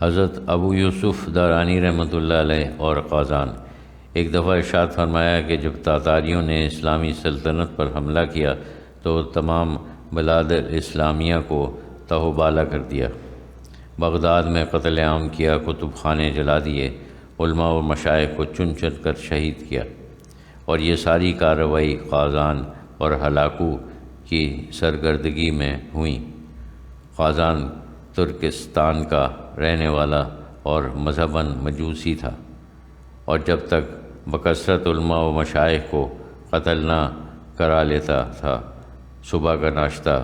حضرت ابو یوسف دارانی رحمۃ اللہ علیہ اور قازان ایک دفعہ ارشاد فرمایا کہ جب تاتاریوں نے اسلامی سلطنت پر حملہ کیا تو تمام بلاد اسلامیہ کو تہو بالا کر دیا، بغداد میں قتل عام کیا، کتب خانے جلا دیے، علماء و مشائخ کو چن چن کر شہید کیا، اور یہ ساری کارروائی قازان اور ہلاکو کی سرگردگی میں ہوئیں۔ قازان ترکستان کا رہنے والا اور مذہباً مجوسی تھا، اور جب تک بکثرت علماء و مشائخ کو قتل نہ کرا لیتا تھا صبح کا ناشتہ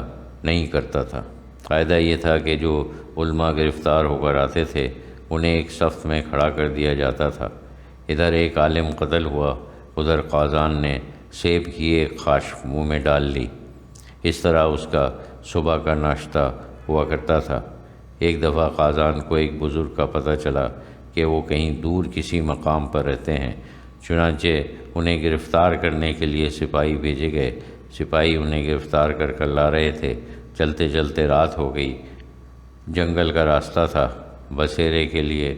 نہیں کرتا تھا۔ قاعدہ یہ تھا کہ جو علماء گرفتار ہو کر آتے تھے انہیں ایک صف میں کھڑا کر دیا جاتا تھا۔ ادھر ایک عالم قتل ہوا، ادھر قازان نے سیب کی ایک خاش منہ میں ڈال لی۔ اس طرح اس کا صبح کا ناشتہ ہوا کرتا تھا۔ ایک دفعہ قازان کو ایک بزرگ کا پتہ چلا کہ وہ کہیں دور کسی مقام پر رہتے ہیں، چنانچہ انہیں گرفتار کرنے کے لیے سپاہی بھیجے گئے۔ سپاہی انہیں گرفتار کر لا رہے تھے۔ چلتے چلتے رات ہو گئی، جنگل کا راستہ تھا، بسیرے کے لیے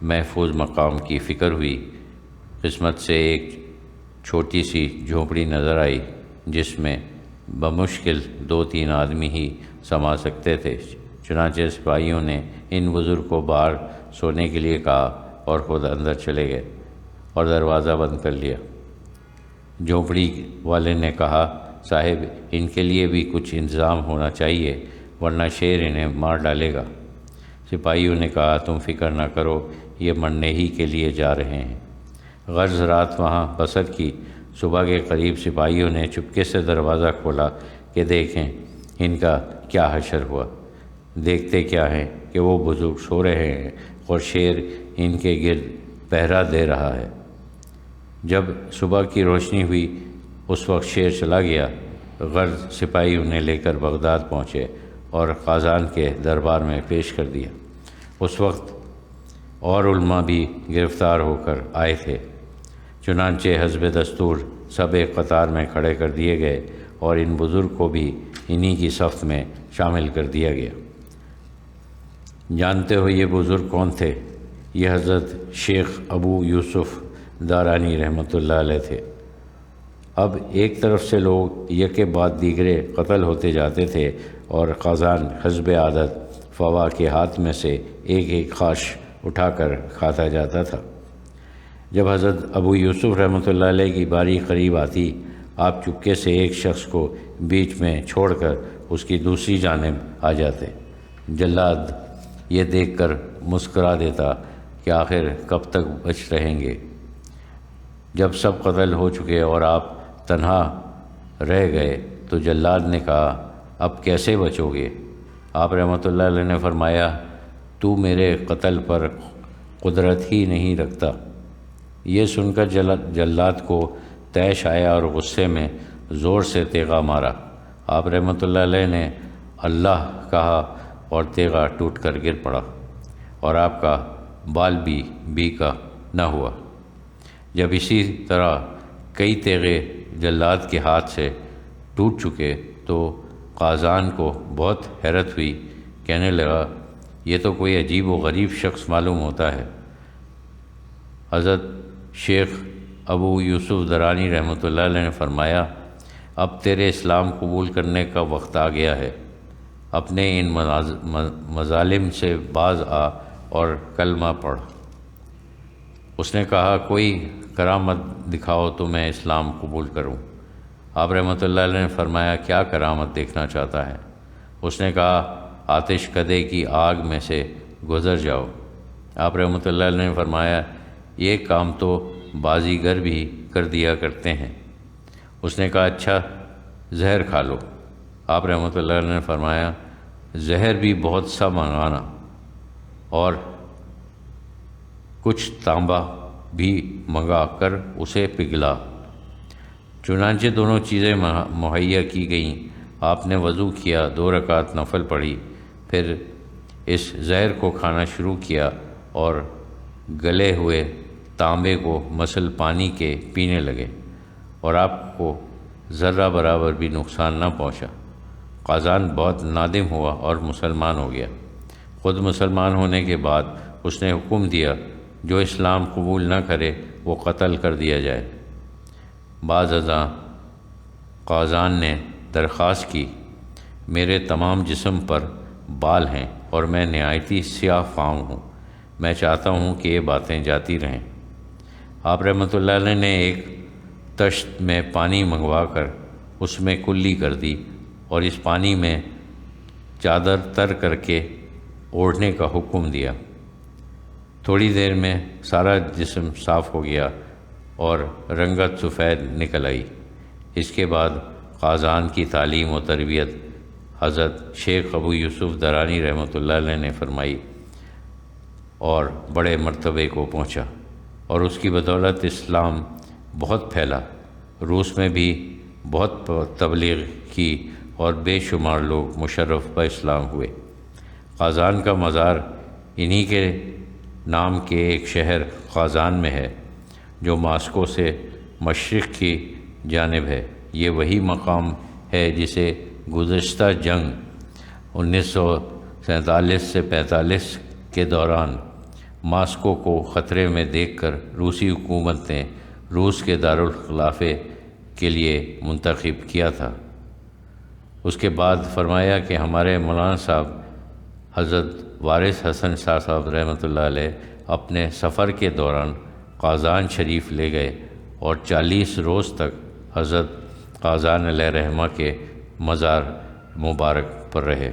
محفوظ مقام کی فکر ہوئی۔ قسمت سے ایک چھوٹی سی جھونپڑی نظر آئی جس میں بمشکل 2-3 آدمی ہی سما سکتے تھے۔ چنانچہ سپاہیوں نے ان بزرگ کو باہر سونے کے لیے کہا اور خود اندر چلے گئے اور دروازہ بند کر لیا۔ جھونپڑی والے نے کہا، صاحب ان کے لیے بھی کچھ انتظام ہونا چاہیے ورنہ شیر انہیں مار ڈالے گا۔ سپاہیوں نے کہا، تم فکر نہ کرو، یہ مرنے ہی کے لیے جا رہے ہیں۔ غرض رات وہاں بسر کی۔ صبح کے قریب سپاہیوں نے چپکے سے دروازہ کھولا کہ دیکھیں ان کا کیا حشر ہوا۔ دیکھتے کیا ہیں کہ وہ بزرگ سو رہے ہیں اور شیر ان کے گرد پہرا دے رہا ہے۔ جب صبح کی روشنی ہوئی اس وقت شیر چلا گیا۔ غرض سپاہی انہیں لے کر بغداد پہنچے اور قازان کے دربار میں پیش کر دیا۔ اس وقت اور علماء بھی گرفتار ہو کر آئے تھے، چنانچہ حسب دستور سب ایک قطار میں کھڑے کر دیے گئے اور ان بزرگ کو بھی انہی کی صف میں شامل کر دیا گیا۔ جانتے ہو یہ بزرگ کون تھے؟ یہ حضرت شیخ ابو یوسف دارانی رحمۃ اللہ علیہ تھے۔ اب ایک طرف سے لوگ یک کے بعد دیگرے قتل ہوتے جاتے تھے اور قازان حسب عادت فوا کے ہاتھ میں سے ایک ایک خاش اٹھا کر کھاتا جاتا تھا۔ جب حضرت ابو یوسف رحمۃ اللہ علیہ کی باری قریب آتی، آپ چپکے سے ایک شخص کو بیچ میں چھوڑ کر اس کی دوسری جانب آ جاتے۔ جلاد یہ دیکھ کر مسکرا دیتا کہ آخر کب تک بچ رہیں گے۔ جب سب قتل ہو چکے اور آپ تنہا رہ گئے تو جلاد نے کہا، اب کیسے بچو گے؟ آپ رحمۃ اللہ علیہ نے فرمایا، تو میرے قتل پر قدرت ہی نہیں رکھتا۔ یہ سن کر جلاد کو طیش آیا اور غصے میں زور سے تیغا مارا۔ آپ رحمۃ اللہ علیہ نے اللہ کہا اور تیغا ٹوٹ کر گر پڑا اور آپ کا بال بھی بیکا نہ ہوا۔ جب اسی طرح کئی تیغے جلاد کے ہاتھ سے ٹوٹ چکے تو قازان کو بہت حیرت ہوئی، کہنے لگا، یہ تو کوئی عجیب و غریب شخص معلوم ہوتا ہے۔ حضرت شیخ ابو یوسف درانی رحمۃ اللہ علیہ نے فرمایا، اب تیرے اسلام قبول کرنے کا وقت آ گیا ہے، اپنے ان مظالم سے باز آ اور کلمہ پڑھ۔ اس نے کہا، کوئی کرامت دکھاؤ تو میں اسلام قبول کروں۔ آپ رحمۃ اللہ علیہ نے فرمایا، کیا کرامت دیکھنا چاہتا ہے؟ اس نے کہا، آتش کدے کی آگ میں سے گزر جاؤ۔ آپ رحمۃ اللہ علیہ نے فرمایا، یہ کام تو بازیگر بھی کر دیا کرتے ہیں۔ اس نے کہا، اچھا زہر کھا لو۔ آپ رحمۃ اللہ علیہ نے فرمایا، زہر بھی بہت سا منگانا اور کچھ تانبا بھی منگا کر اسے پگھلا۔ چنانچہ دونوں چیزیں مہیا کی گئیں۔ آپ نے وضو کیا، 2 رکعت نفل پڑھی، پھر اس زہر کو کھانا شروع کیا اور گلے ہوئے تانبے کو مسل پانی کے پینے لگے اور آپ کو ذرہ برابر بھی نقصان نہ پہنچا۔ قازان بہت نادم ہوا اور مسلمان ہو گیا۔ خود مسلمان ہونے کے بعد اس نے حکم دیا جو اسلام قبول نہ کرے وہ قتل کر دیا جائے۔ بعد ازاں قازان نے درخواست کی، میرے تمام جسم پر بال ہیں اور میں نہایتی سیاہ فام ہوں، میں چاہتا ہوں کہ یہ باتیں جاتی رہیں۔ آپ رحمۃ اللہ علیہ نے ایک تشت میں پانی منگوا کر اس میں کلی کر دی اور اس پانی میں چادر تر کر کے اوڑھنے کا حکم دیا۔ تھوڑی دیر میں سارا جسم صاف ہو گیا اور رنگت سفید نکل آئی۔ اس کے بعد قازان کی تعلیم و تربیت حضرت شیخ ابو یوسف درانی رحمۃ اللہ علیہ نے فرمائی اور بڑے مرتبے کو پہنچا، اور اس کی بدولت اسلام بہت پھیلا۔ روس میں بھی بہت تبلیغ کی اور بے شمار لوگ مشرف بہ اسلام ہوئے۔ قازان کا مزار انہی کے نام کے ایک شہر قازان میں ہے جو ماسکو سے مشرق کی جانب ہے۔ یہ وہی مقام ہے جسے گزشتہ جنگ 1947 سے 45 کے دوران ماسکو کو خطرے میں دیکھ کر روسی حکومت نے روس کے دارالخلافے کے لیے منتخب کیا تھا۔ اس کے بعد فرمایا کہ ہمارے مولانا صاحب حضرت وارث حسن شاہ صاحب رحمۃ اللہ علیہ اپنے سفر کے دوران قازان شریف لے گئے اور 40 روز تک حضرت قازان علیہ رحمہ کے مزار مبارک پر رہے۔